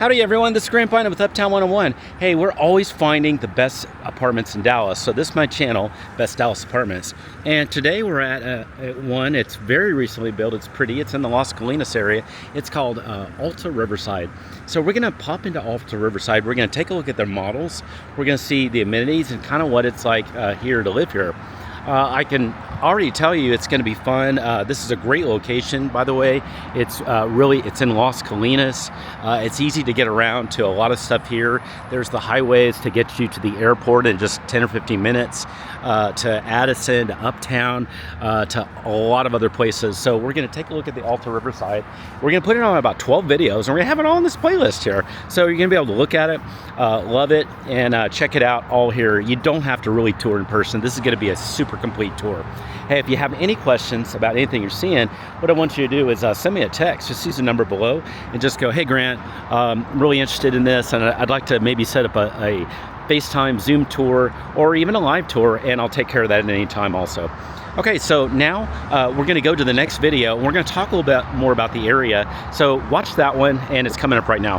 Howdy everyone, this is Grandpa with Uptown 101. Hey, we're always finding the best apartments in Dallas. So this is my channel, Best Dallas Apartments. And today we're at one, it's very recently built, it's pretty, it's in the Las Colinas area. It's called Alta Riverside. So we're gonna pop into Alta Riverside, we're gonna take a look at their models, we're gonna see the amenities and kind of what it's like here to live here. I can already tell you it's going to be fun. This is a great location, by the way. It's it's in Las Colinas. It's easy to get around to a lot of stuff here. There's the highways to get you to the airport in just 10 or 15 minutes, to Addison, to Uptown, to a lot of other places. So we're going to take a look at the Alta Riverside. We're going to put it on about 12 videos, and we're going to have it all on this playlist here. So you're going to be able to look at it, love it, and check it out all here. You don't have to really tour in person. This is going to be a super complete tour. Hey, if you have any questions about anything you're seeing, what I want you to do is send me a text. Just use the number below and just go, hey Grant, I'm really interested in this, and I'd like to maybe set up a FaceTime, Zoom tour, or even a live tour, and I'll take care of that at any time also. Okay, so now we're gonna go to the next video. We're gonna talk a little bit more about the area. So watch that one, and it's coming up right now.